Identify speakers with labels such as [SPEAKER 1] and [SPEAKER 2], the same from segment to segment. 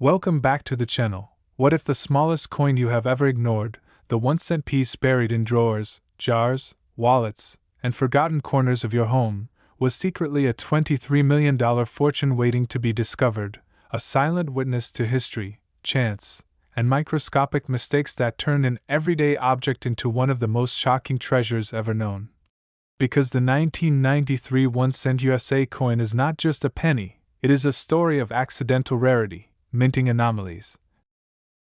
[SPEAKER 1] Welcome back to the channel. What if the smallest coin you have ever ignored, the 1-cent piece buried in drawers, jars, wallets, and forgotten corners of your home, was secretly a $23 million fortune waiting to be discovered, a silent witness to history, chance, and microscopic mistakes that turned an everyday object into one of the most shocking treasures ever known? Because the 1993 1-cent USA coin is not just a penny, it is a story of accidental rarity, minting anomalies,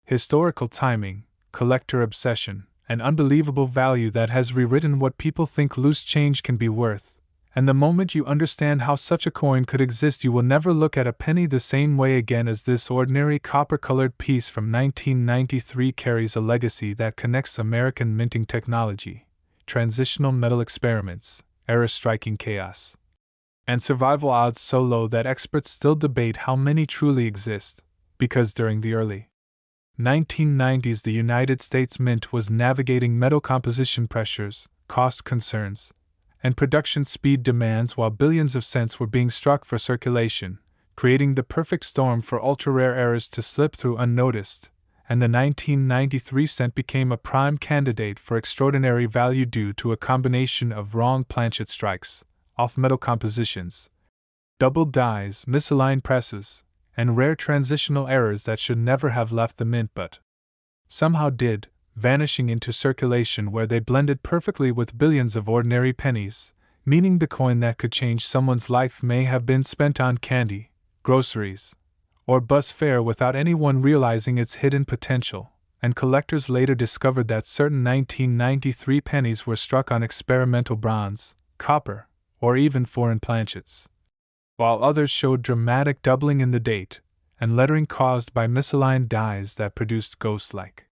[SPEAKER 1] historical timing, collector obsession, and unbelievable value that has rewritten what people think loose change can be worth. And the moment you understand how such a coin could exist, you will never look at a penny the same way again, as this ordinary copper-colored piece from 1993 carries a legacy that connects American minting technology, transitional metal experiments, error-striking chaos, and survival odds so low that experts still debate how many truly exist. Because during the early 1990s, the United States Mint was navigating metal composition pressures, cost concerns, and production speed demands while billions of cents were being struck for circulation, creating the perfect storm for ultra-rare errors to slip through unnoticed, and the 1993 cent became a prime candidate for extraordinary value due to a combination of wrong planchet strikes, off-metal compositions, doubled dies, misaligned presses, and rare transitional errors that should never have left the mint but somehow did, vanishing into circulation where they blended perfectly with billions of ordinary pennies, meaning the coin that could change someone's life may have been spent on candy, groceries, or bus fare without anyone realizing its hidden potential, and collectors later discovered that certain 1993 pennies were struck on experimental bronze, copper, or even foreign planchets, while others showed dramatic doubling in the date and lettering caused by misaligned dies that produced ghost-like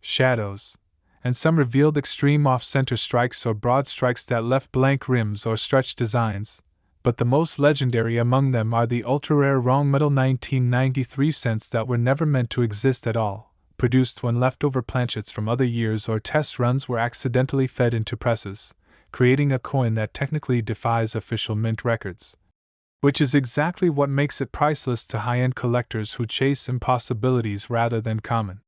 [SPEAKER 1] shadows, and some revealed extreme off-center strikes or broad strikes that left blank rims or stretched designs, but the most legendary among them are the ultra-rare wrong metal 1993 cents that were never meant to exist at all, produced when leftover planchets from other years or test runs were accidentally fed into presses, creating a coin that technically defies official mint records. Which is exactly what makes it priceless to high-end collectors who chase impossibilities rather than common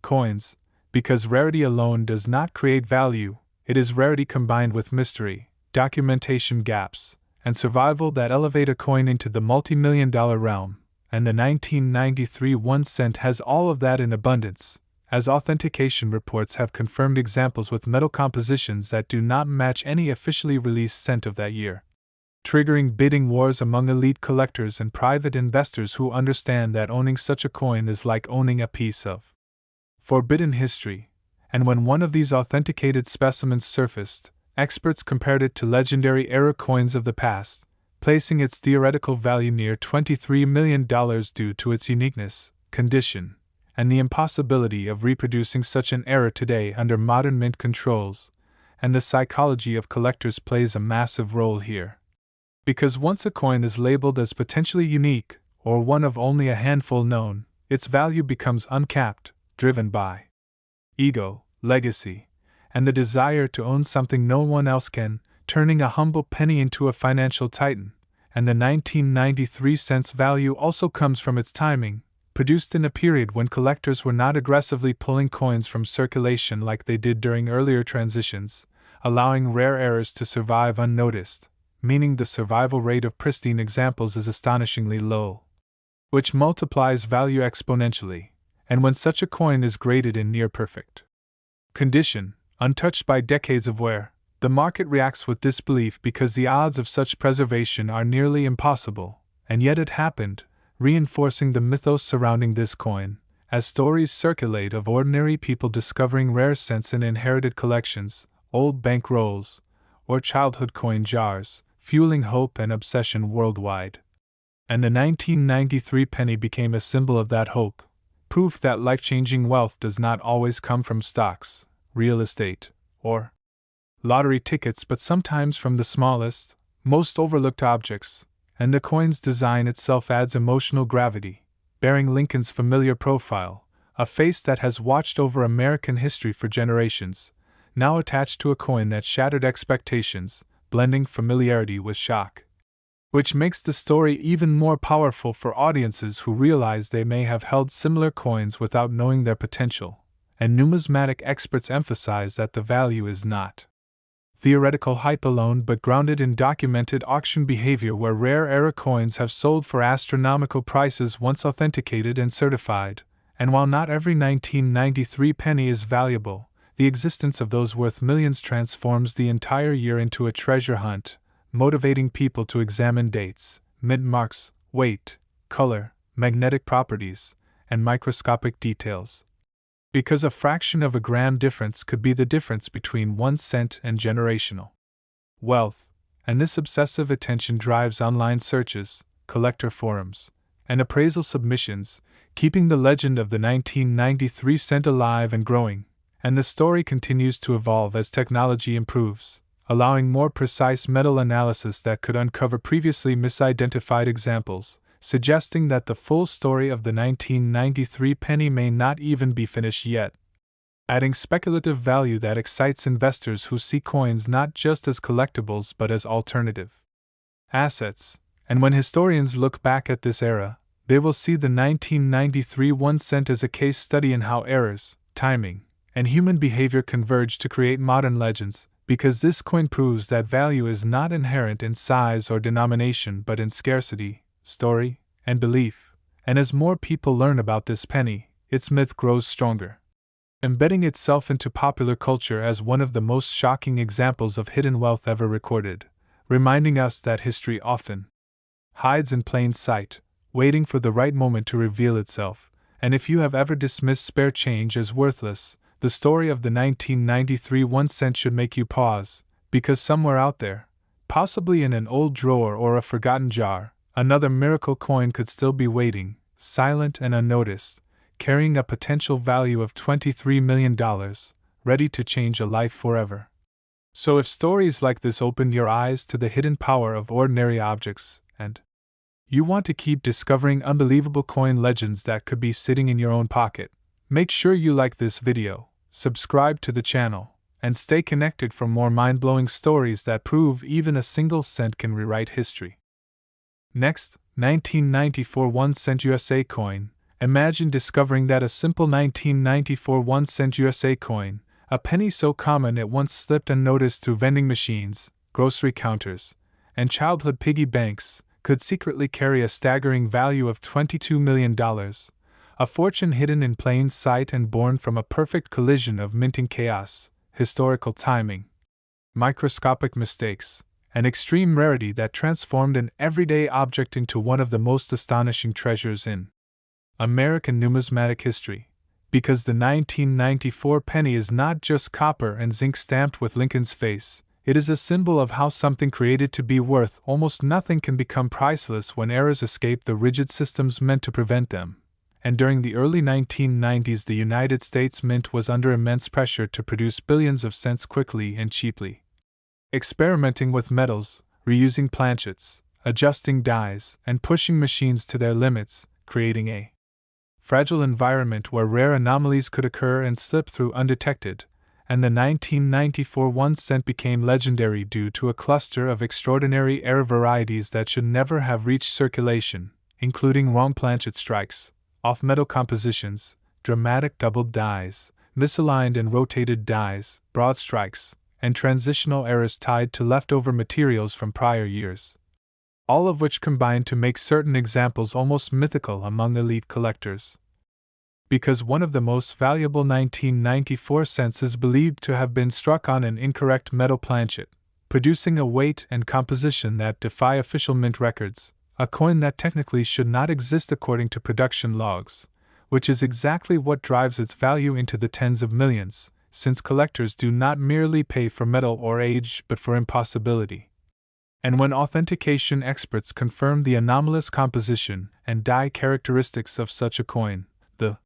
[SPEAKER 1] coins. Because rarity alone does not create value, it is rarity combined with mystery, documentation gaps, and survival that elevate a coin into the multi-million-dollar realm, and the 1993 1-cent has all of that in abundance, as authentication reports have confirmed examples with metal compositions that do not match any officially released cent of that year, triggering bidding wars among elite collectors and private investors who understand that owning such a coin is like owning a piece of forbidden history. And when one of these authenticated specimens surfaced, experts compared it to legendary era coins of the past, placing its theoretical value near $23 million due to its uniqueness, condition, and the impossibility of reproducing such an era today under modern mint controls. And the psychology of collectors plays a massive role here. Because once a coin is labeled as potentially unique, or one of only a handful known, its value becomes uncapped, driven by ego, legacy, and the desire to own something no one else can, turning a humble penny into a financial titan. And the 1993 cents value also comes from its timing, produced in a period when collectors were not aggressively pulling coins from circulation like they did during earlier transitions, allowing rare errors to survive unnoticed, meaning the survival rate of pristine examples is astonishingly low, which multiplies value exponentially. And when such a coin is graded in near-perfect condition, untouched by decades of wear, the market reacts with disbelief because the odds of such preservation are nearly impossible, and yet it happened, reinforcing the mythos surrounding this coin, as stories circulate of ordinary people discovering rare cents in inherited collections, old bank rolls, or childhood coin jars, fueling hope and obsession worldwide. And the 1993 penny became a symbol of that hope, proof that life-changing wealth does not always come from stocks, real estate, or lottery tickets, but sometimes from the smallest, most overlooked objects. And the coin's design itself adds emotional gravity, bearing Lincoln's familiar profile, a face that has watched over American history for generations, now attached to a coin that shattered expectations, blending familiarity with shock. which makes the story even more powerful for audiences who realize they may have held similar coins without knowing their potential. And numismatic experts emphasize that the value is not theoretical hype alone but grounded in documented auction behavior where rare era coins have sold for astronomical prices once authenticated and certified. And while not every 1993 penny is valuable, the existence of those worth millions transforms the entire year into a treasure hunt, motivating people to examine dates, mint marks, weight, color, magnetic properties, and microscopic details. Because a fraction of a gram difference could be the difference between 1 cent and generational wealth, and this obsessive attention drives online searches, collector forums, and appraisal submissions, keeping the legend of the 1993 cent alive and growing. And the story continues to evolve as technology improves, allowing more precise metal analysis that could uncover previously misidentified examples, suggesting that the full story of the 1993 penny may not even be finished yet, adding speculative value that excites investors who see coins not just as collectibles but as alternative assets. And when historians look back at this era, they will see the 1993 1 cent as a case study in how errors, timing, and human behavior converge to create modern legends, because this coin proves that value is not inherent in size or denomination but in scarcity, story, and belief. And as more people learn about this penny, its myth grows stronger, embedding itself into popular culture as one of the most shocking examples of hidden wealth ever recorded, reminding us that history often hides in plain sight, waiting for the right moment to reveal itself. And if you have ever dismissed spare change as worthless, the story of the 1993 1 cent should make you pause, because somewhere out there, possibly in an old drawer or a forgotten jar, another miracle coin could still be waiting, silent and unnoticed, carrying a potential value of $23 million, ready to change a life forever. So if stories like this open your eyes to the hidden power of ordinary objects, and you want to keep discovering unbelievable coin legends that could be sitting in your own pocket, make sure you like this video, subscribe to the channel, and stay connected for more mind-blowing stories that prove even a single cent can rewrite history. Next, 1994 1 cent USA coin. Imagine discovering that a simple 1994 1 cent USA coin, a penny so common it once slipped unnoticed through vending machines, grocery counters, and childhood piggy banks, could secretly carry a staggering value of $22 million, a fortune hidden in plain sight and born from a perfect collision of minting chaos, historical timing, microscopic mistakes, and extreme rarity that transformed an everyday object into one of the most astonishing treasures in American numismatic history. Because the 1994 penny is not just copper and zinc stamped with Lincoln's face, it is a symbol of how something created to be worth almost nothing can become priceless when errors escape the rigid systems meant to prevent them. And during the early 1990s, the United States Mint was under immense pressure to produce billions of cents quickly and cheaply. Experimenting with metals, reusing planchets, adjusting dies, and pushing machines to their limits, creating a fragile environment where rare anomalies could occur and slip through undetected. And the 1994 1 cent became legendary due to a cluster of extraordinary error varieties that should never have reached circulation, including wrong planchet strikes, off-metal compositions, dramatic doubled dies, misaligned and rotated dies, broad strikes, and transitional errors tied to leftover materials from prior years, all of which combined to make certain examples almost mythical among elite collectors. Because one of the most valuable 1994 cents is believed to have been struck on an incorrect metal planchet, producing a weight and composition that defy official mint records, a coin that technically should not exist according to production logs, which is exactly what drives its value into the tens of millions, since collectors do not merely pay for metal or age but for impossibility. And when authentication experts confirmed the anomalous composition and die characteristics of such a coin, the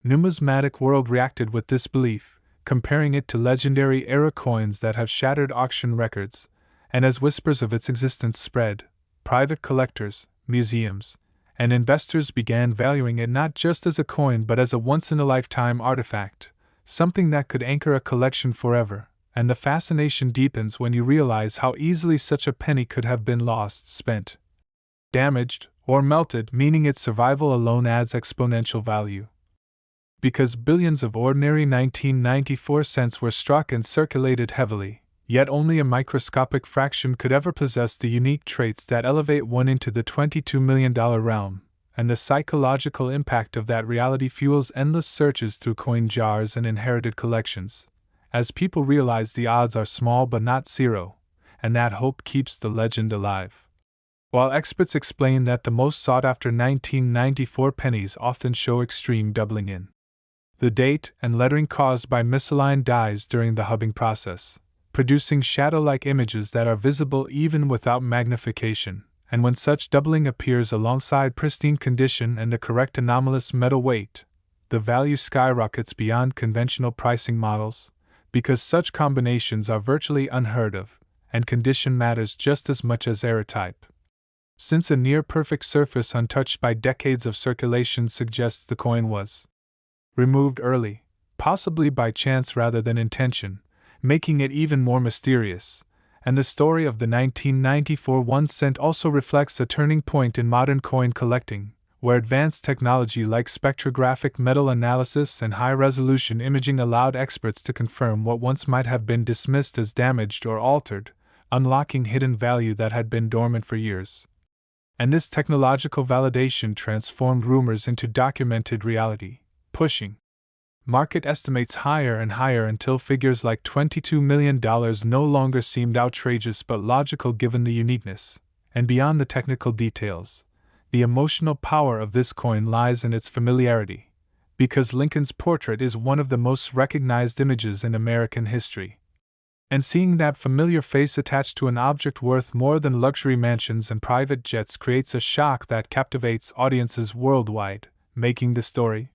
[SPEAKER 1] numismatic world reacted with disbelief, comparing it to legendary era coins that have shattered auction records, and as whispers of its existence spread, private collectors, museums, and investors began valuing it not just as a coin but as a once-in-a-lifetime artifact, something that could anchor a collection forever. and the fascination deepens when you realize how easily such a penny could have been lost, spent, damaged, or melted, meaning its survival alone adds exponential value. Because billions of ordinary 1994 cents were struck and circulated heavily, yet only a microscopic fraction could ever possess the unique traits that elevate one into the $22 million realm, and the psychological impact of that reality fuels endless searches through coin jars and inherited collections, as people realize the odds are small but not zero, and that hope keeps the legend alive. While experts explain that the most sought-after 1994 pennies often show extreme doubling in the date and lettering caused by misaligned dyes during the hubbing process, producing shadow-like images that are visible even without magnification, and when such doubling appears alongside pristine condition and the correct anomalous metal weight, the value skyrockets beyond conventional pricing models, because such combinations are virtually unheard of, and condition matters just as much as aerotype. Since a near-perfect surface untouched by decades of circulation suggests the coin was removed early, possibly by chance rather than intention, making it even more mysterious, and the story of the 1994 1 cent also reflects a turning point in modern coin collecting, where advanced technology like spectrographic metal analysis and high-resolution imaging allowed experts to confirm what once might have been dismissed as damaged or altered, unlocking hidden value that had been dormant for years. And this technological validation transformed rumors into documented reality, pushing market estimates higher and higher until figures like $22 million no longer seemed outrageous but logical given the uniqueness, and beyond the technical details, the emotional power of this coin lies in its familiarity, because Lincoln's portrait is one of the most recognized images in American history. And seeing that familiar face attached to an object worth more than luxury mansions and private jets creates a shock that captivates audiences worldwide, making the story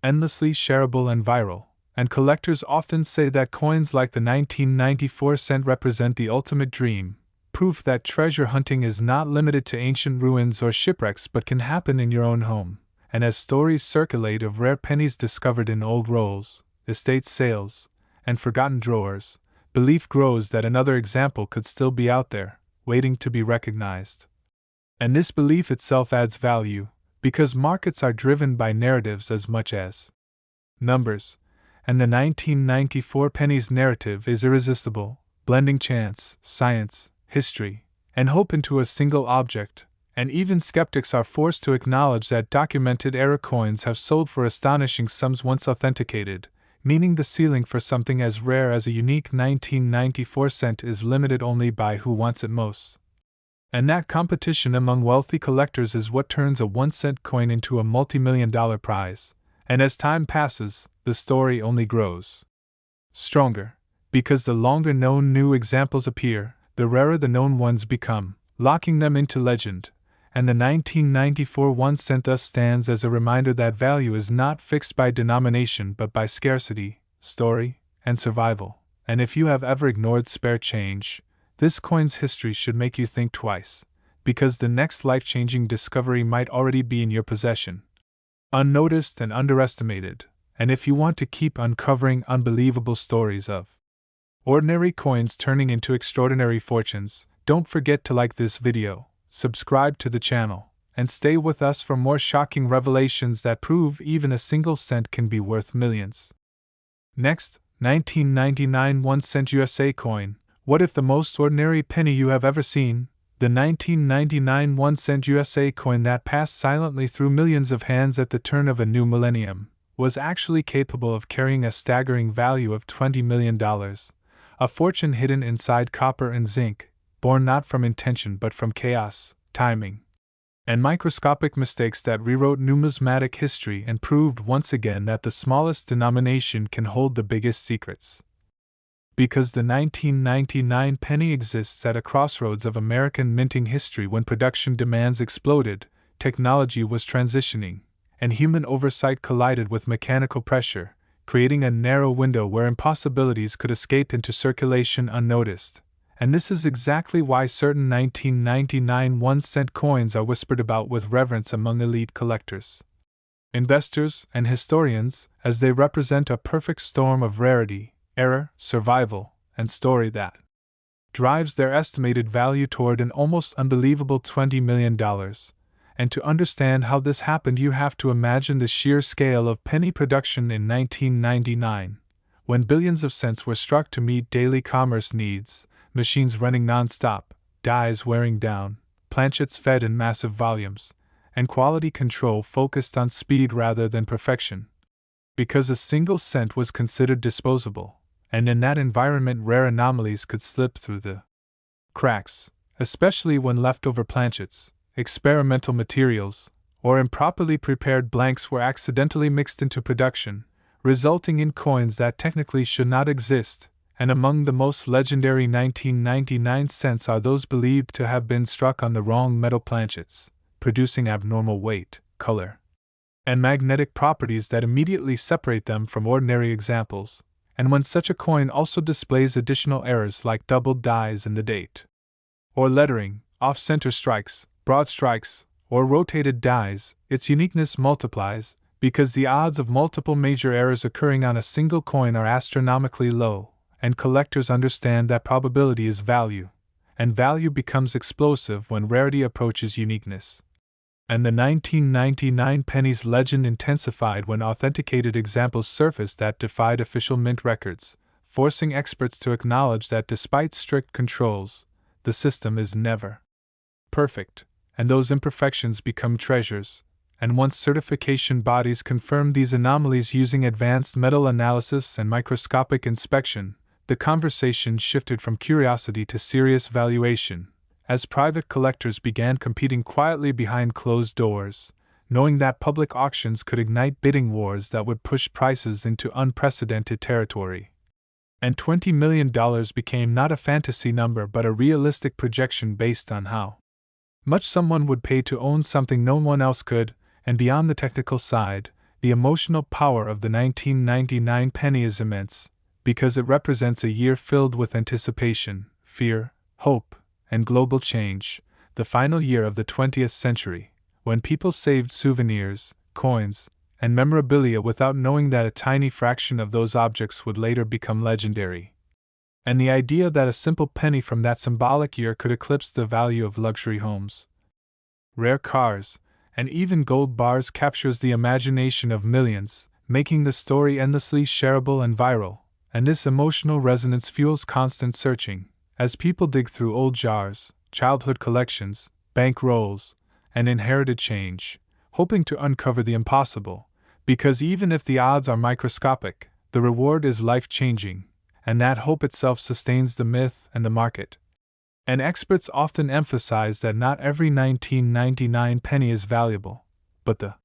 [SPEAKER 1] endlessly shareable and viral. And collectors often say that coins like the 1994 cent represent the ultimate dream, proof that treasure hunting is not limited to ancient ruins or shipwrecks but can happen in your own home. And as stories circulate of rare pennies discovered in old rolls, estate sales, and forgotten drawers, belief grows that another example could still be out there, waiting to be recognized. And this belief itself adds value, because markets are driven by narratives as much as numbers, and the 1994 penny's narrative is irresistible, blending chance, science, history, and hope into a single object, and even skeptics are forced to acknowledge that documented era coins have sold for astonishing sums once authenticated, meaning the ceiling for something as rare as a unique 1994 cent is limited only by who wants it most. And that competition among wealthy collectors is what turns a 1-cent coin into a multi-million-dollar prize, and as time passes, the story only grows stronger, because the longer known new examples appear, the rarer the known ones become, locking them into legend, and the 1994 1 cent thus stands as a reminder that value is not fixed by denomination but by scarcity, story, and survival. And if you have ever ignored spare change, this coin's history should make you think twice, because the next life-changing discovery might already be in your possession, unnoticed and underestimated. And if you want to keep uncovering unbelievable stories of ordinary coins turning into extraordinary fortunes, don't forget to like this video, subscribe to the channel, and stay with us for more shocking revelations that prove even a single cent can be worth millions. Next, 1999 1 cent USA coin. What if the most ordinary penny you have ever seen, the 1999 1 cent USA coin that passed silently through millions of hands at the turn of a new millennium, was actually capable of carrying a staggering value of $20 million, a fortune hidden inside copper and zinc, born not from intention but from chaos, timing, and microscopic mistakes that rewrote numismatic history and proved once again that the smallest denomination can hold the biggest secrets. Because the 1999 penny exists at a crossroads of American minting history when production demands exploded, technology was transitioning, and human oversight collided with mechanical pressure, creating a narrow window where impossibilities could escape into circulation unnoticed. And this is exactly why certain 1999 1 cent coins are whispered about with reverence among elite collectors, investors, and historians, as they represent a perfect storm of rarity, error, survival, and story that drives their estimated value toward an almost unbelievable $20 million. And to understand how this happened, you have to imagine the sheer scale of penny production in 1999, when billions of cents were struck to meet daily commerce needs, machines running non-stop, dies wearing down, planchets fed in massive volumes, and quality control focused on speed rather than perfection. Because a single cent was considered disposable, and in that environment rare anomalies could slip through the cracks, especially when leftover planchets, experimental materials, or improperly prepared blanks were accidentally mixed into production, resulting in coins that technically should not exist. And among the most legendary 1999 cents are those believed to have been struck on the wrong metal planchets, producing abnormal weight, color, and magnetic properties that immediately separate them from ordinary examples, and when such a coin also displays additional errors like doubled dies in the date, or lettering, off-center strikes, broad strikes, or rotated dies, its uniqueness multiplies, because the odds of multiple major errors occurring on a single coin are astronomically low, and collectors understand that probability is value, and value becomes explosive when rarity approaches uniqueness. And the 1999 pennies legend intensified when authenticated examples surfaced that defied official mint records, forcing experts to acknowledge that despite strict controls, the system is never perfect, and those imperfections become treasures. And once certification bodies confirmed these anomalies using advanced metal analysis and microscopic inspection, the conversation shifted from curiosity to serious valuation, as private collectors began competing quietly behind closed doors, knowing that public auctions could ignite bidding wars that would push prices into unprecedented territory. And $20 million became not a fantasy number but a realistic projection based on how much someone would pay to own something no one else could, and beyond the technical side, the emotional power of the 1999 penny is immense, because it represents a year filled with anticipation, fear, hope, and global change, the final year of the 20th century, when people saved souvenirs, coins, and memorabilia without knowing that a tiny fraction of those objects would later become legendary. And the idea that a simple penny from that symbolic year could eclipse the value of luxury homes, rare cars, and even gold bars captures the imagination of millions, making the story endlessly shareable and viral. And this emotional resonance fuels constant searching, as people dig through old jars, childhood collections, bank rolls, and inherited change, hoping to uncover the impossible, because even if the odds are microscopic, the reward is life-changing, and that hope itself sustains the myth and the market. And experts often emphasize that not every 1999 penny is valuable, but the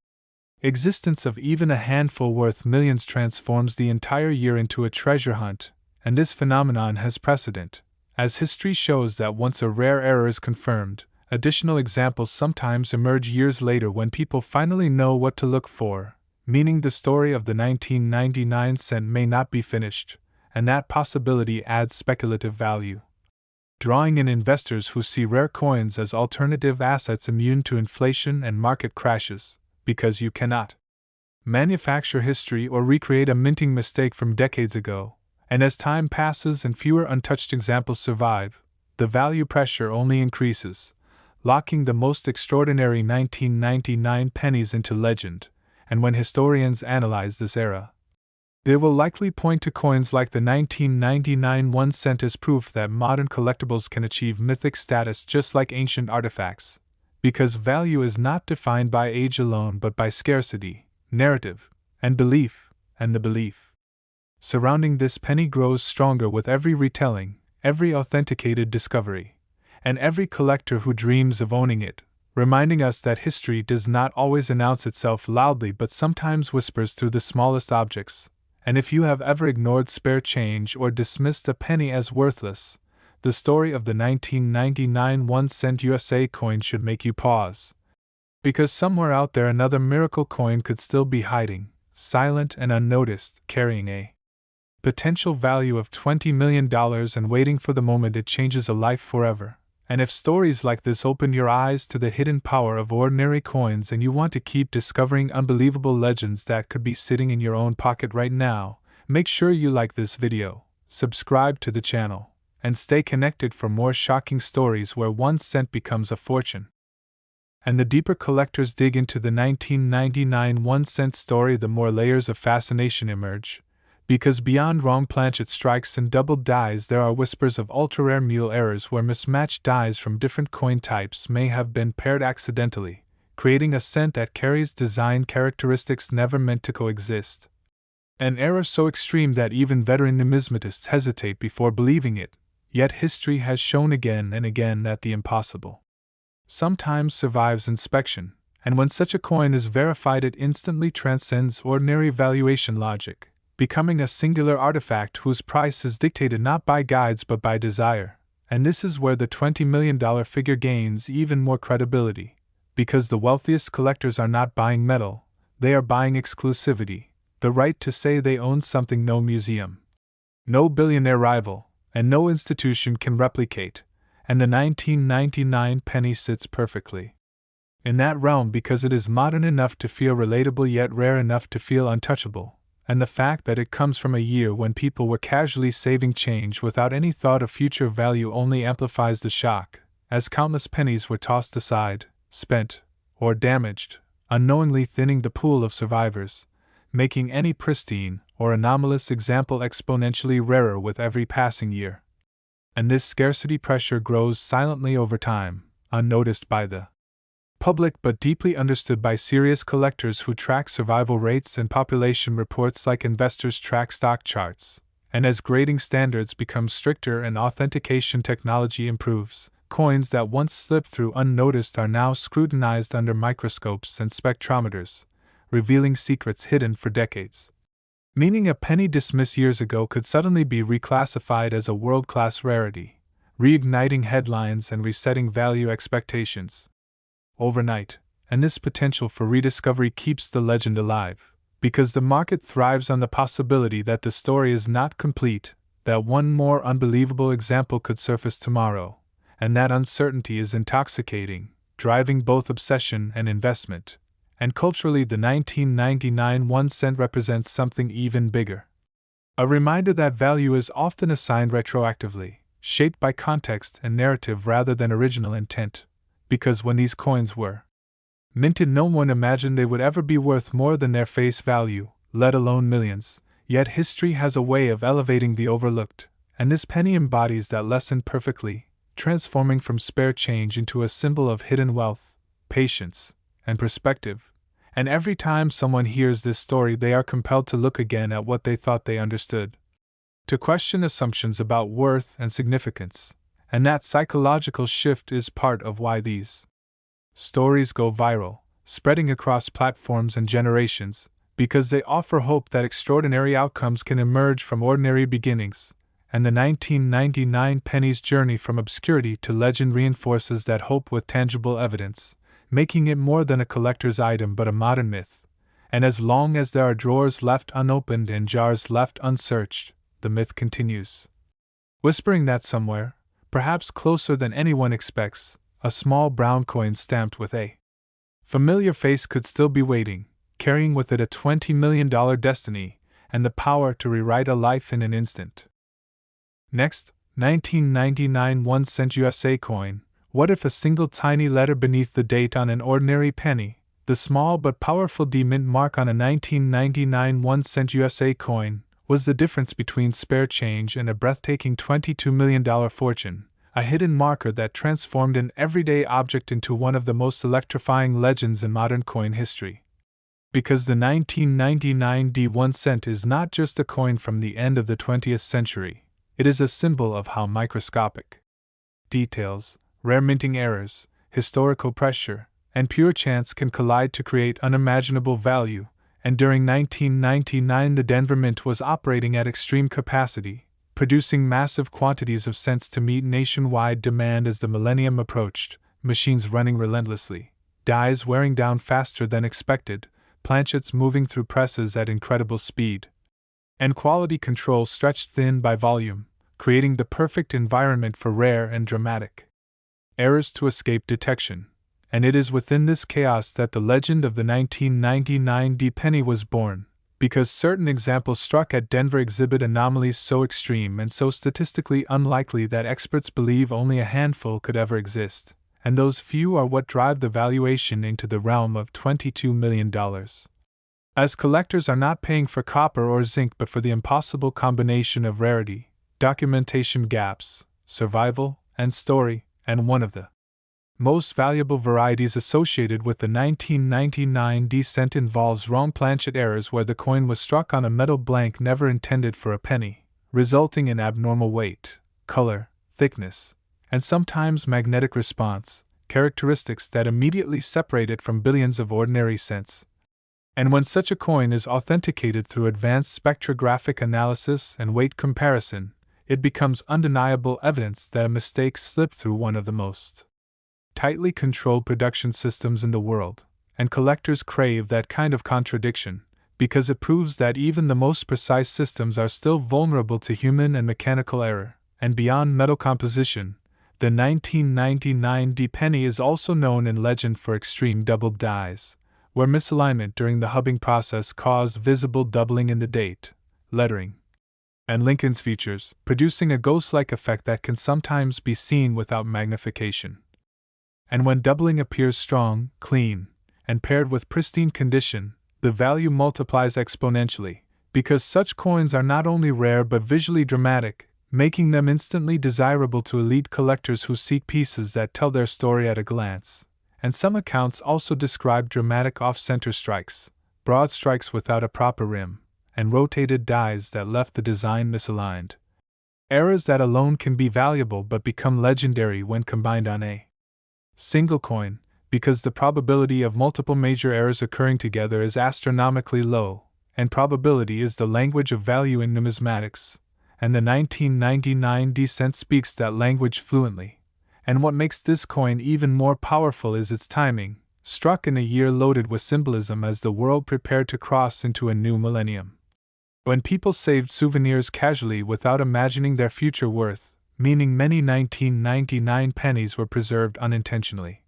[SPEAKER 1] existence of even a handful worth millions transforms the entire year into a treasure hunt, and this phenomenon has precedent, as history shows that once a rare error is confirmed, additional examples sometimes emerge years later when people finally know what to look for, meaning the story of the 1999 cent may not be finished, and that possibility adds speculative value, drawing in investors who see rare coins as alternative assets immune to inflation and market crashes, because you cannot manufacture history or recreate a minting mistake from decades ago, and as time passes and fewer untouched examples survive, the value pressure only increases, locking the most extraordinary 1999 pennies into legend. And when historians analyze this era, they will likely point to coins like the 1999 1 cent as proof that modern collectibles can achieve mythic status just like ancient artifacts, because value is not defined by age alone but by scarcity, narrative, and belief, and the belief surrounding this penny grows stronger with every retelling, every authenticated discovery, and every collector who dreams of owning it, reminding us that history does not always announce itself loudly but sometimes whispers through the smallest objects. And if you have ever ignored spare change or dismissed a penny as worthless, the story of the 1999 1 cent USA coin should make you pause. Because somewhere out there another miracle coin could still be hiding, silent and unnoticed, carrying a potential value of $20 million and waiting for the moment it changes a life forever. And if stories like this open your eyes to the hidden power of ordinary coins and you want to keep discovering unbelievable legends that could be sitting in your own pocket right now, make sure you like this video, subscribe to the channel, and stay connected for more shocking stories where 1 cent becomes a fortune. And the deeper collectors dig into the 1999 1 cent story, the more layers of fascination emerge. Because beyond wrong planchet strikes and doubled dies, there are whispers of ultra-rare mule errors where mismatched dies from different coin types may have been paired accidentally, creating a cent that carries design characteristics never meant to coexist. An error so extreme that even veteran numismatists hesitate before believing it, yet history has shown again and again that the impossible sometimes survives inspection, and when such a coin is verified, it instantly transcends ordinary valuation logic, becoming a singular artifact whose price is dictated not by guides but by desire. And this is where the $20 million figure gains even more credibility, because the wealthiest collectors are not buying metal, they are buying exclusivity, the right to say they own something no museum, no billionaire rival, and no institution can replicate. And the 1999 penny sits perfectly in that realm because it is modern enough to feel relatable yet rare enough to feel untouchable, and the fact that it comes from a year when people were casually saving change without any thought of future value only amplifies the shock, as countless pennies were tossed aside, spent, or damaged, unknowingly thinning the pool of survivors, making any pristine or anomalous example exponentially rarer with every passing year. And this scarcity pressure grows silently over time, unnoticed by the public but deeply understood by serious collectors who track survival rates and population reports like investors track stock charts. And as grading standards become stricter and authentication technology improves, coins that once slipped through unnoticed are now scrutinized under microscopes and spectrometers, revealing secrets hidden for decades. Meaning a penny dismissed years ago could suddenly be reclassified as a world-class rarity, reigniting headlines and resetting value expectations overnight. And this potential for rediscovery keeps the legend alive, because the market thrives on the possibility that the story is not complete, that one more unbelievable example could surface tomorrow, and that uncertainty is intoxicating, driving both obsession and investment. And culturally, the 1999 1 cent represents something even bigger. A reminder that value is often assigned retroactively, shaped by context and narrative rather than original intent. Because when these coins were minted, no one imagined they would ever be worth more than their face value, let alone millions. Yet history has a way of elevating the overlooked, and this penny embodies that lesson perfectly, transforming from spare change into a symbol of hidden wealth, patience, and perspective. And every time someone hears this story, they are compelled to look again at what they thought they understood, to question assumptions about worth and significance. And that psychological shift is part of why these stories go viral, spreading across platforms and generations, because they offer hope that extraordinary outcomes can emerge from ordinary beginnings. And the 1999 penny's journey from obscurity to legend reinforces that hope with tangible evidence, making it more than a collector's item but a modern myth. And as long as there are drawers left unopened and jars left unsearched, the myth continues, whispering that somewhere, perhaps closer than anyone expects, a small brown coin stamped with a familiar face could still be waiting, carrying with it a $20 million destiny and the power to rewrite a life in an instant. Next, 1999 1 cent USA coin. What if a single tiny letter beneath the date on an ordinary penny, the small but powerful D-mint mark on a 1999 1 cent USA coin, was the difference between spare change and a breathtaking $22 million fortune, a hidden marker that transformed an everyday object into one of the most electrifying legends in modern coin history. Because the 1999 D1 cent is not just a coin from the end of the 20th century, it is a symbol of how microscopic details, rare minting errors, historical pressure, and pure chance can collide to create unimaginable value. And during 1999 the Denver Mint was operating at extreme capacity, producing massive quantities of cents to meet nationwide demand as the millennium approached, machines running relentlessly, dies wearing down faster than expected, planchets moving through presses at incredible speed, and quality control stretched thin by volume, creating the perfect environment for rare and dramatic errors to escape detection. And it is within this chaos that the legend of the 1999 D penny was born, because certain examples struck at Denver exhibit anomalies so extreme and so statistically unlikely that experts believe only a handful could ever exist, and those few are what drive the valuation into the realm of $22 million. As collectors are not paying for copper or zinc but for the impossible combination of rarity, documentation gaps, survival, and story, and one of the most valuable varieties associated with the 1999 descent involves wrong planchet errors where the coin was struck on a metal blank never intended for a penny, resulting in abnormal weight, color, thickness, and sometimes magnetic response, characteristics that immediately separate it from billions of ordinary cents. And when such a coin is authenticated through advanced spectrographic analysis and weight comparison, it becomes undeniable evidence that a mistake slipped through one of the most tightly controlled production systems in the world, and collectors crave that kind of contradiction, because it proves that even the most precise systems are still vulnerable to human and mechanical error. And beyond metal composition, the 1999 D penny is also known in legend for extreme double dies, where misalignment during the hubbing process caused visible doubling in the date, lettering, and Lincoln's features, producing a ghost-like effect that can sometimes be seen without magnification. And when doubling appears strong, clean, and paired with pristine condition, the value multiplies exponentially, because such coins are not only rare but visually dramatic, making them instantly desirable to elite collectors who seek pieces that tell their story at a glance. And some accounts also describe dramatic off-center strikes, broad strikes without a proper rim, and rotated dies that left the design misaligned. Errors that alone can be valuable but become legendary when combined on a single coin, because the probability of multiple major errors occurring together is astronomically low, and probability is the language of value in numismatics, and the 1999 descent speaks that language fluently. And what makes this coin even more powerful is its timing, struck in a year loaded with symbolism as the world prepared to cross into a new millennium. When people saved souvenirs casually without imagining their future worth, meaning many 1999 pennies were preserved unintentionally.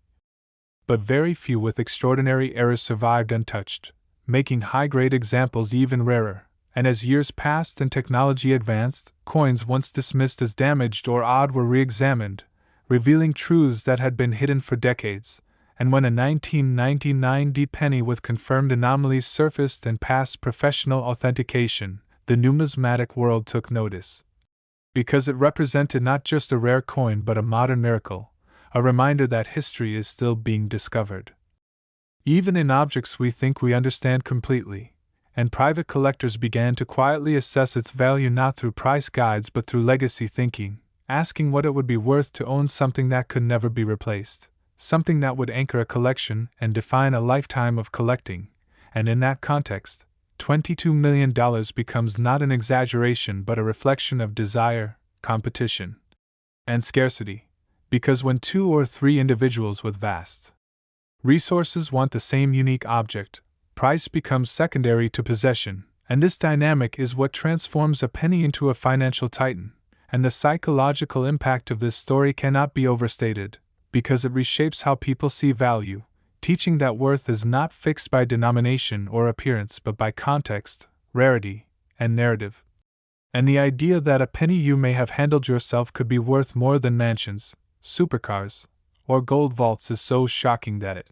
[SPEAKER 1] But very few with extraordinary errors survived untouched, making high-grade examples even rarer. And as years passed and technology advanced, coins once dismissed as damaged or odd were re-examined, revealing truths that had been hidden for decades. And when a 1999 D penny with confirmed anomalies surfaced and passed professional authentication, the numismatic world took notice. Because it represented not just a rare coin but a modern miracle, a reminder that history is still being discovered. Even in objects we think we understand completely, and private collectors began to quietly assess its value not through price guides but through legacy thinking, asking what it would be worth to own something that could never be replaced, something that would anchor a collection and define a lifetime of collecting. And in that context, $22 million becomes not an exaggeration but a reflection of desire, competition, and scarcity, because when 2 or 3 individuals with vast resources want the same unique object, price becomes secondary to possession, and this dynamic is what transforms a penny into a financial titan. And the psychological impact of this story cannot be overstated, because it reshapes how people see value, teaching that worth is not fixed by denomination or appearance but by context, rarity, and narrative. And the idea that a penny you may have handled yourself could be worth more than mansions, supercars, or gold vaults is so shocking that it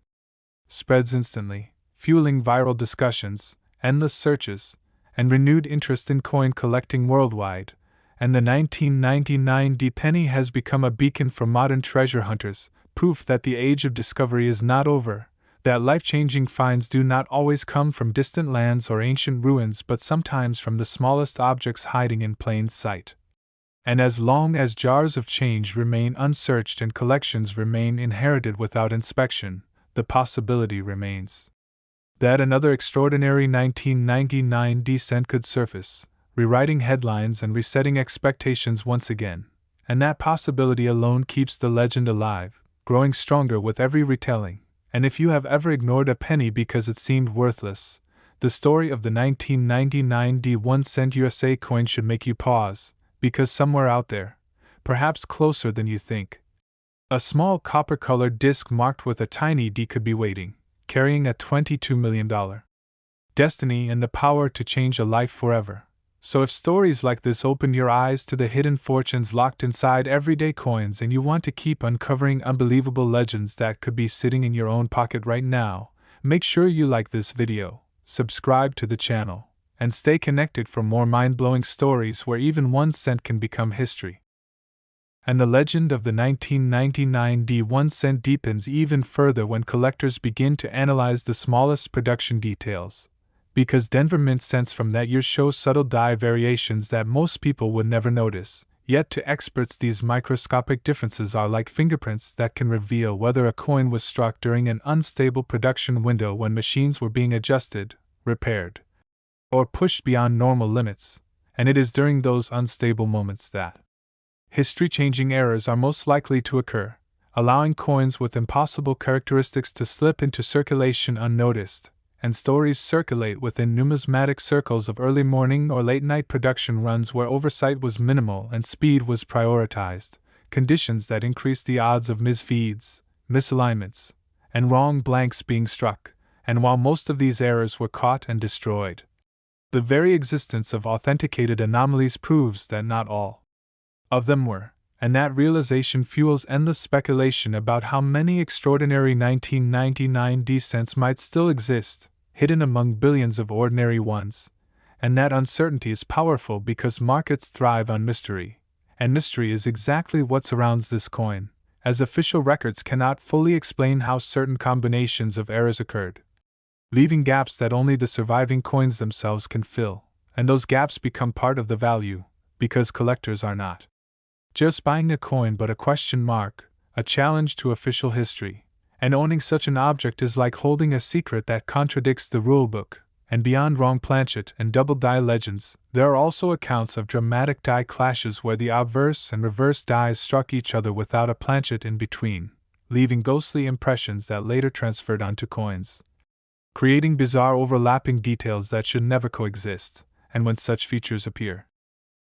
[SPEAKER 1] spreads instantly, fueling viral discussions, endless searches, and renewed interest in coin collecting worldwide. And the 1999 D penny has become a beacon for modern treasure hunters, proof that the age of discovery is not over, that life-changing finds do not always come from distant lands or ancient ruins but sometimes from the smallest objects hiding in plain sight. And as long as jars of change remain unsearched and collections remain inherited without inspection, the possibility remains that another extraordinary 1999 descent could surface, rewriting headlines and resetting expectations once again. And that possibility alone keeps the legend alive, growing stronger with every retelling. And if you have ever ignored a penny because it seemed worthless, the story of the 1999 D1 USA coin should make you pause, because somewhere out there, perhaps closer than you think, a small copper-colored disc marked with a tiny D could be waiting, carrying a $22 million destiny, and the power to change a life forever. So if stories like this open your eyes to the hidden fortunes locked inside everyday coins and you want to keep uncovering unbelievable legends that could be sitting in your own pocket right now, make sure you like this video, subscribe to the channel, and stay connected for more mind-blowing stories where even 1 cent can become history. And the legend of the 1999 1 cent deepens even further when collectors begin to analyze the smallest production details. Because Denver mint cents from that year show subtle die variations that most people would never notice, yet to experts these microscopic differences are like fingerprints that can reveal whether a coin was struck during an unstable production window when machines were being adjusted, repaired, or pushed beyond normal limits, and it is during those unstable moments that history-changing errors are most likely to occur, allowing coins with impossible characteristics to slip into circulation unnoticed, and stories circulate within numismatic circles of early morning or late-night production runs where oversight was minimal and speed was prioritized, conditions that increase the odds of misfeeds, misalignments, and wrong blanks being struck, and while most of these errors were caught and destroyed, the very existence of authenticated anomalies proves that not all of them were, and that realization fuels endless speculation about how many extraordinary 1999 cents might still exist, hidden among billions of ordinary ones, and that uncertainty is powerful because markets thrive on mystery, and mystery is exactly what surrounds this coin, as official records cannot fully explain how certain combinations of errors occurred, leaving gaps that only the surviving coins themselves can fill, and those gaps become part of the value, because collectors are not just buying a coin but a question mark, a challenge to official history, and owning such an object is like holding a secret that contradicts the rulebook, and beyond wrong planchet and double die legends, there are also accounts of dramatic die clashes where the obverse and reverse dies struck each other without a planchet in between, leaving ghostly impressions that later transferred onto coins, creating bizarre overlapping details that should never coexist, and when such features appear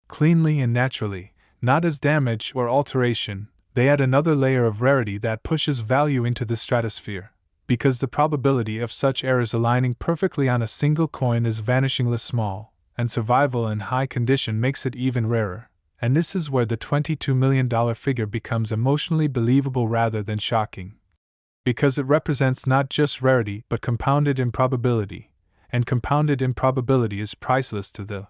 [SPEAKER 1] cleanly and naturally, not as damage or alteration, they add another layer of rarity that pushes value into the stratosphere, because the probability of such errors aligning perfectly on a single coin is vanishingly small, and survival in high condition makes it even rarer, and this is where the $22 million figure becomes emotionally believable rather than shocking. Because it represents not just rarity but compounded improbability, and compounded improbability is priceless to the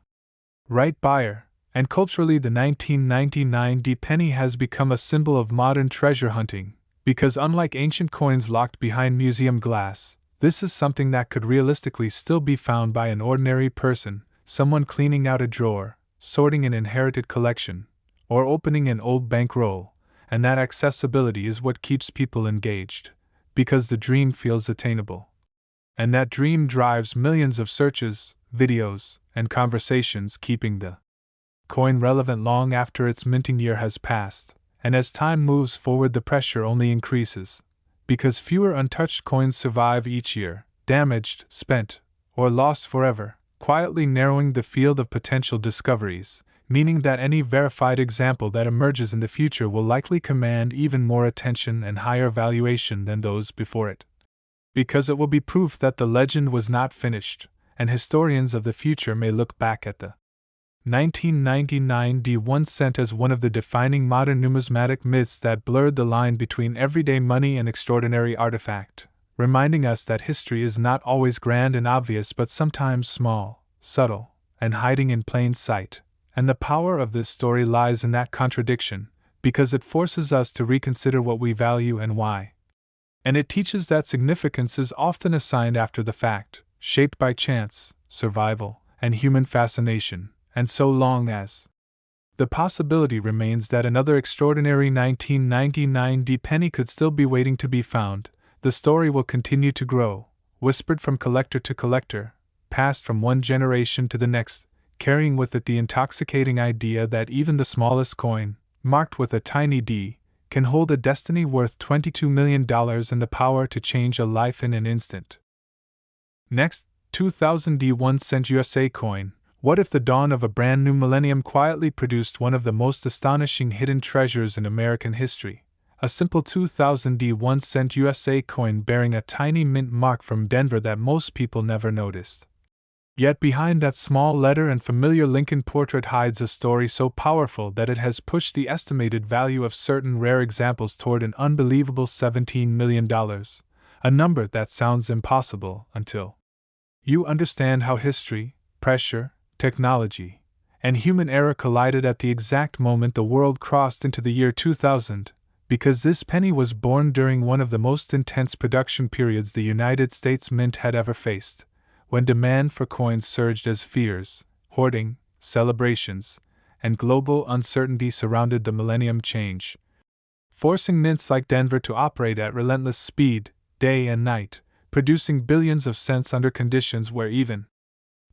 [SPEAKER 1] right buyer. And culturally, the 1999 penny has become a symbol of modern treasure hunting, because unlike ancient coins locked behind museum glass, this is something that could realistically still be found by an ordinary person, someone cleaning out a drawer, sorting an inherited collection, or opening an old bankroll, and that accessibility is what keeps people engaged, because the dream feels attainable. And that dream drives millions of searches, videos, and conversations, keeping the coin relevant long after its minting year has passed, and as time moves forward the pressure only increases, because fewer untouched coins survive each year, damaged, spent, or lost forever, quietly narrowing the field of potential discoveries, meaning that any verified example that emerges in the future will likely command even more attention and higher valuation than those before it. Because it will be proof that the legend was not finished, and historians of the future may look back at the 1999 1 cent as one of the defining modern numismatic myths that blurred the line between everyday money and extraordinary artifact, reminding us that history is not always grand and obvious but sometimes small, subtle, and hiding in plain sight. And the power of this story lies in that contradiction, because it forces us to reconsider what we value and why. And it teaches that significance is often assigned after the fact, shaped by chance, survival, and human fascination. And so long as the possibility remains that another extraordinary 1999 penny could still be waiting to be found, the story will continue to grow, whispered from collector to collector, passed from one generation to the next, carrying with it the intoxicating idea that even the smallest coin, marked with a tiny D, can hold a destiny worth $22 million and the power to change a life in an instant. Next, 2000 1 cent USA coin. What if the dawn of a brand new millennium quietly produced one of the most astonishing hidden treasures in American history? A simple 2000 1 cent USA coin bearing a tiny mint mark from Denver that most people never noticed. Yet behind that small letter and familiar Lincoln portrait hides a story so powerful that it has pushed the estimated value of certain rare examples toward an unbelievable $17 million, a number that sounds impossible until you understand how history, pressure, technology, and human error collided at the exact moment the world crossed into the year 2000, because this penny was born during one of the most intense production periods the United States Mint had ever faced, when demand for coins surged as fears, hoarding, celebrations, and global uncertainty surrounded the millennium change, forcing mints like Denver to operate at relentless speed, day and night, producing billions of cents under conditions where even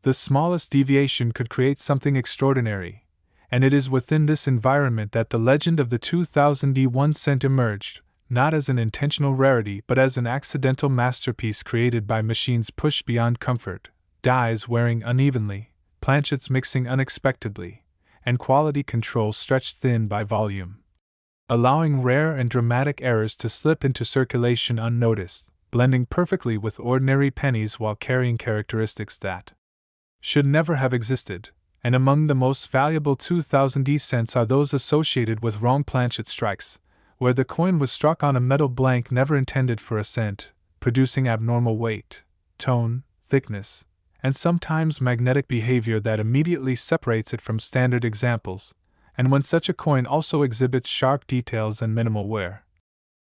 [SPEAKER 1] the smallest deviation could create something extraordinary. And it is within this environment that the legend of the 2001 cent emerged, not as an intentional rarity but as an accidental masterpiece created by machines pushed beyond comfort, dies wearing unevenly, planchets mixing unexpectedly, and quality control stretched thin by volume, allowing rare and dramatic errors to slip into circulation unnoticed, blending perfectly with ordinary pennies while carrying characteristics that should never have existed. And among the most valuable 2000 cents are those associated with wrong planchet strikes, where the coin was struck on a metal blank never intended for a cent, producing abnormal weight, tone, thickness, and sometimes magnetic behavior that immediately separates it from standard examples, and when such a coin also exhibits sharp details and minimal wear.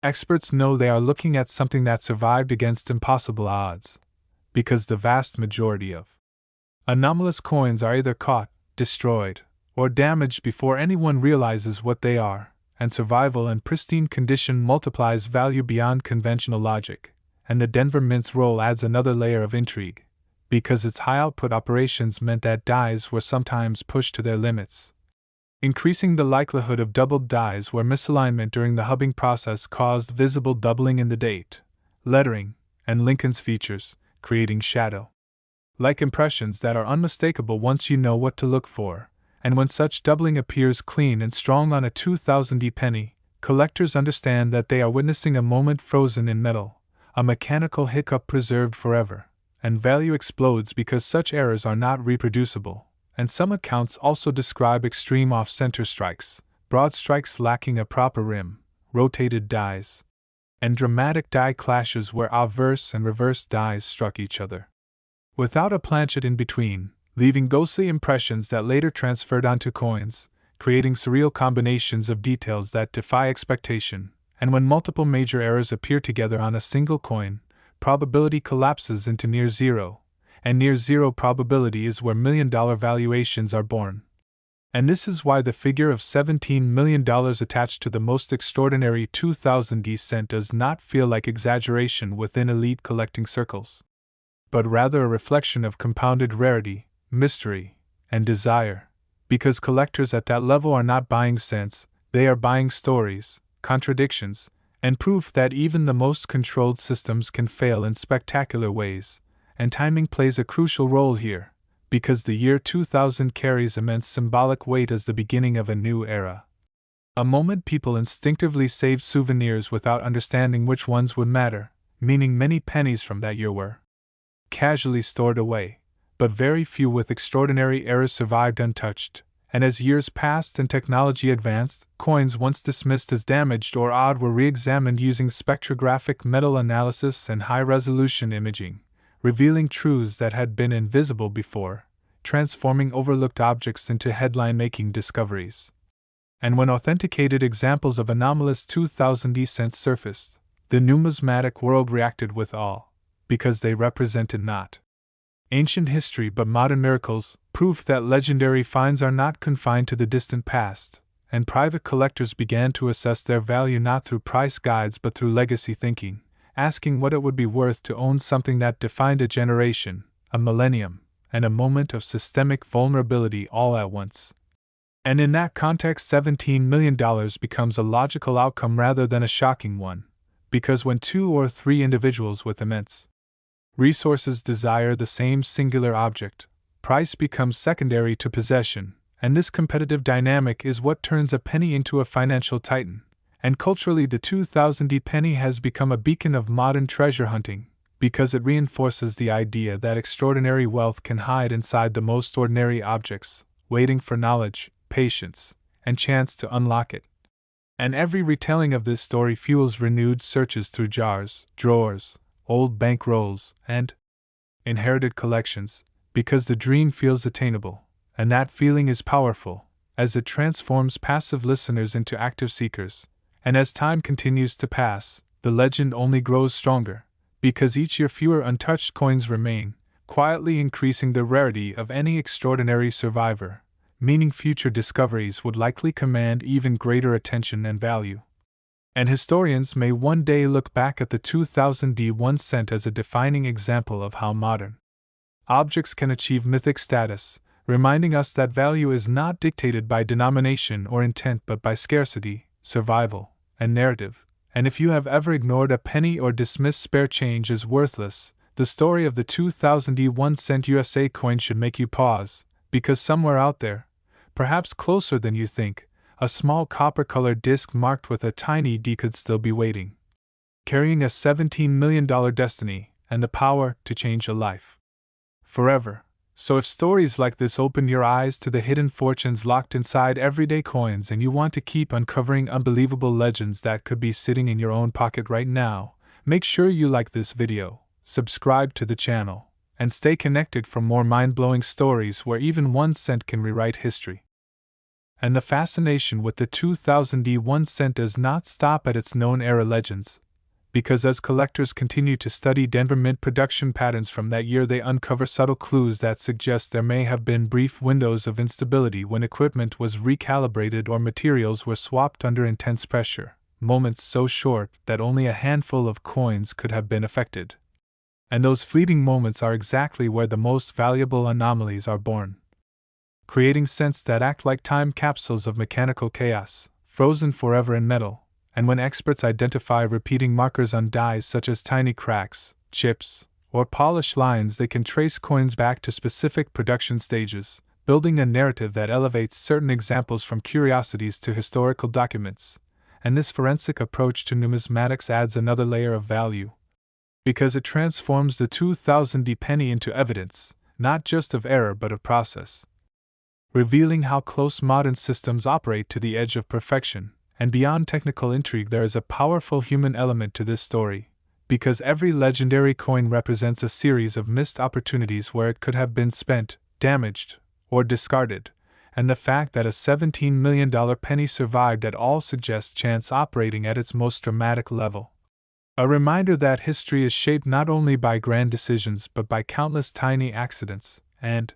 [SPEAKER 1] Experts know they are looking at something that survived against impossible odds, because the vast majority of anomalous coins are either caught, destroyed, or damaged before anyone realizes what they are, and survival in pristine condition multiplies value beyond conventional logic, and the Denver Mint's role adds another layer of intrigue, because its high-output operations meant that dies were sometimes pushed to their limits, increasing the likelihood of doubled dies where misalignment during the hubbing process caused visible doubling in the date, lettering, and Lincoln's features, creating shadow-like impressions that are unmistakable once you know what to look for. And when such doubling appears clean and strong on a 2000 penny, collectors understand that they are witnessing a moment frozen in metal, a mechanical hiccup preserved forever, and value explodes because such errors are not reproducible. And some accounts also describe extreme off-center strikes, broad strikes lacking a proper rim, rotated dies, and dramatic die clashes where obverse and reverse dies struck each other, without a planchet in between, leaving ghostly impressions that later transferred onto coins, creating surreal combinations of details that defy expectation. And when multiple major errors appear together on a single coin, probability collapses into near zero, and near zero probability is where million-dollar valuations are born. And this is why the figure of $17 million attached to the most extraordinary 2000 cent does not feel like exaggeration within elite collecting circles, but rather a reflection of compounded rarity, mystery, and desire, because collectors at that level are not buying cents, they are buying stories, contradictions, and proof that even the most controlled systems can fail in spectacular ways, and timing plays a crucial role here, because the year 2000 carries immense symbolic weight as the beginning of a new era. A moment people instinctively saved souvenirs without understanding which ones would matter, meaning many pennies from that year were casually stored away, but very few with extraordinary errors survived untouched, and as years passed and technology advanced, coins once dismissed as damaged or odd were re-examined using spectrographic metal analysis and high-resolution imaging, revealing truths that had been invisible before, transforming overlooked objects into headline-making discoveries. And when authenticated examples of anomalous 2000 cents surfaced, the numismatic world reacted with awe, because they represented not ancient history but modern miracles, proof that legendary finds are not confined to the distant past, and private collectors began to assess their value not through price guides but through legacy thinking, asking what it would be worth to own something that defined a generation, a millennium, and a moment of systemic vulnerability all at once. And in that context, $17 million becomes a logical outcome rather than a shocking one, because when two or three individuals with immense resources desire the same singular object, price becomes secondary to possession, and this competitive dynamic is what turns a penny into a financial titan. And culturally, the 2000 penny has become a beacon of modern treasure hunting, because it reinforces the idea that extraordinary wealth can hide inside the most ordinary objects, waiting for knowledge, patience, and chance to unlock it. And every retelling of this story fuels renewed searches through jars, drawers, old bank rolls, and inherited collections, because the dream feels attainable, and that feeling is powerful, as it transforms passive listeners into active seekers. And as time continues to pass, the legend only grows stronger, because each year fewer untouched coins remain, quietly increasing the rarity of any extraordinary survivor, meaning future discoveries would likely command even greater attention and value. And historians may one day look back at the 2001 cent as a defining example of how modern objects can achieve mythic status, reminding us that value is not dictated by denomination or intent but by scarcity, survival, and narrative. And if you have ever ignored a penny or dismissed spare change as worthless, the story of the 2001 cent USA coin should make you pause, because somewhere out there, perhaps closer than you think, a small copper-colored disc marked with a tiny D could still be waiting, carrying a $17 million destiny and the power to change a life forever. So if stories like this open your eyes to the hidden fortunes locked inside everyday coins and you want to keep uncovering unbelievable legends that could be sitting in your own pocket right now, make sure you like this video, subscribe to the channel, and stay connected for more mind-blowing stories where even 1 cent can rewrite history. And the fascination with the 2001 cent does not stop at its known era legends, because as collectors continue to study Denver Mint production patterns from that year, they uncover subtle clues that suggest there may have been brief windows of instability when equipment was recalibrated or materials were swapped under intense pressure, moments so short that only a handful of coins could have been affected. And those fleeting moments are exactly where the most valuable anomalies are born, creating cents that act like time capsules of mechanical chaos, frozen forever in metal. And when experts identify repeating markers on dies such as tiny cracks, chips, or polished lines, they can trace coins back to specific production stages, building a narrative that elevates certain examples from curiosities to historical documents. And this forensic approach to numismatics adds another layer of value, because it transforms the 2000 penny into evidence, not just of error but of process, revealing how close modern systems operate to the edge of perfection. And beyond technical intrigue, there is a powerful human element to this story, because every legendary coin represents a series of missed opportunities where it could have been spent, damaged, or discarded, and the fact that a $17 million penny survived at all suggests chance operating at its most dramatic level. A reminder that history is shaped not only by grand decisions but by countless tiny accidents, and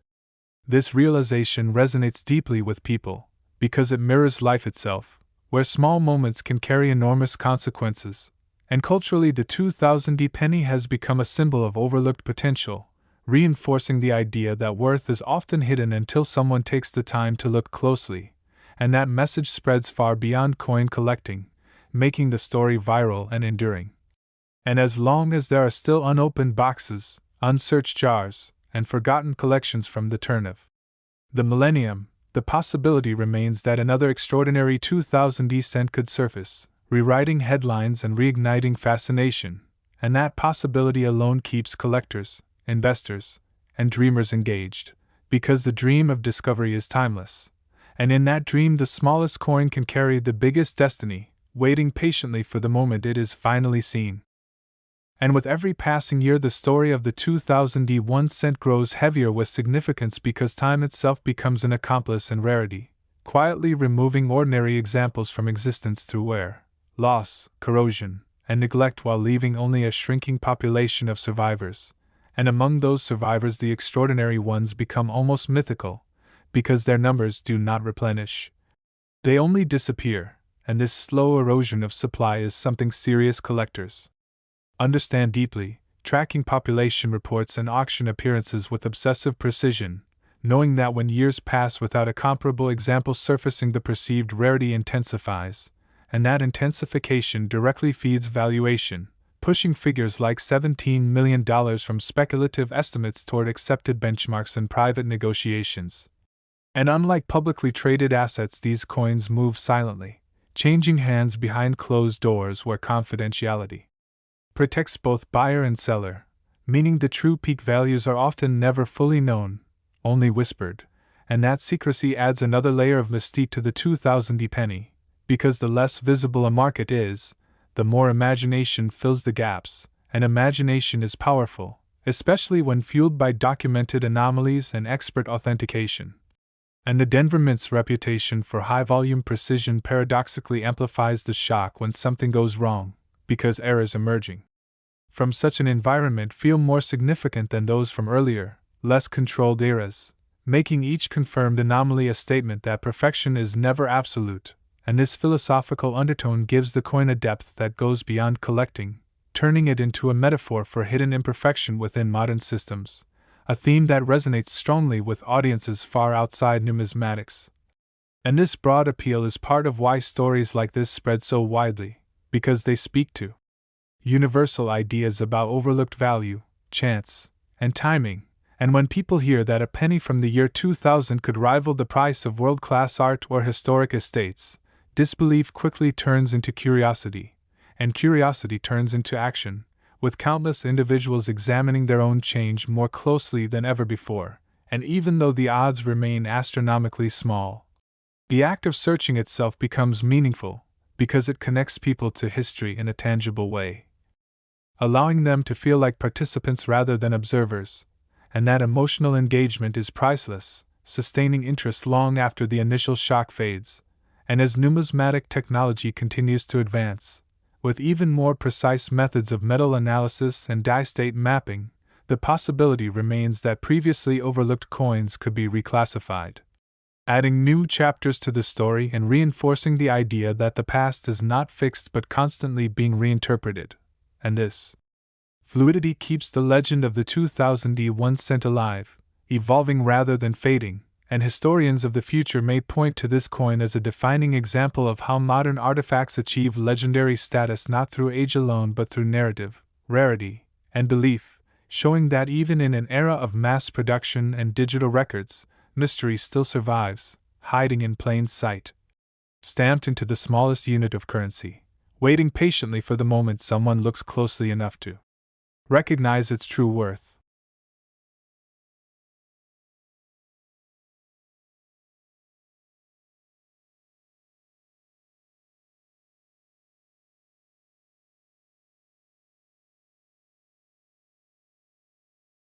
[SPEAKER 1] this realization resonates deeply with people, because it mirrors life itself, where small moments can carry enormous consequences. And culturally, the 2000 penny has become a symbol of overlooked potential, reinforcing the idea that worth is often hidden until someone takes the time to look closely, and that message spreads far beyond coin collecting, making the story viral and enduring. And as long as there are still unopened boxes, unsearched jars, and forgotten collections from the turn of the millennium, the possibility remains that another extraordinary 2000 cent could surface, rewriting headlines and reigniting fascination, and that possibility alone keeps collectors, investors, and dreamers engaged, because the dream of discovery is timeless, and in that dream the smallest coin can carry the biggest destiny, waiting patiently for the moment it is finally seen. And with every passing year, the story of the 2001 cent grows heavier with significance, because time itself becomes an accomplice in rarity, quietly removing ordinary examples from existence through wear, loss, corrosion, and neglect, while leaving only a shrinking population of survivors. And among those survivors, the extraordinary ones become almost mythical, because their numbers do not replenish. They only disappear, and this slow erosion of supply is something serious collectors understand deeply, tracking population reports and auction appearances with obsessive precision, knowing that when years pass without a comparable example surfacing, the perceived rarity intensifies, and that intensification directly feeds valuation, pushing figures like $17 million from speculative estimates toward accepted benchmarks in private negotiations. And unlike publicly traded assets, these coins move silently, changing hands behind closed doors where confidentiality protects both buyer and seller, meaning the true peak values are often never fully known, only whispered, and that secrecy adds another layer of mystique to the 2000 penny, because the less visible a market is, the more imagination fills the gaps, and imagination is powerful, especially when fueled by documented anomalies and expert authentication. And the Denver Mint's reputation for high-volume precision paradoxically amplifies the shock when something goes wrong, because errors emerging from such an environment feel more significant than those from earlier, less controlled eras, making each confirmed anomaly a statement that perfection is never absolute, and this philosophical undertone gives the coin a depth that goes beyond collecting, turning it into a metaphor for hidden imperfection within modern systems, a theme that resonates strongly with audiences far outside numismatics. And this broad appeal is part of why stories like this spread so widely, because they speak to universal ideas about overlooked value, chance, and timing. And when people hear that a penny from the year 2000 could rival the price of world-class art or historic estates, disbelief quickly turns into curiosity, and curiosity turns into action, with countless individuals examining their own change more closely than ever before, and even though the odds remain astronomically small, the act of searching itself becomes meaningful, because it connects people to history in a tangible way, allowing them to feel like participants rather than observers. And that emotional engagement is priceless, sustaining interest long after the initial shock fades. And as numismatic technology continues to advance, with even more precise methods of metal analysis and die state mapping, the possibility remains that previously overlooked coins could be reclassified, adding new chapters to the story and reinforcing the idea that the past is not fixed but constantly being reinterpreted. And this fluidity keeps the legend of the 2001 cent alive, evolving rather than fading, and historians of the future may point to this coin as a defining example of how modern artifacts achieve legendary status not through age alone but through narrative, rarity, and belief, showing that even in an era of mass production and digital records, mystery still survives, hiding in plain sight, stamped into the smallest unit of currency, waiting patiently for the moment someone looks closely enough to recognize its true worth.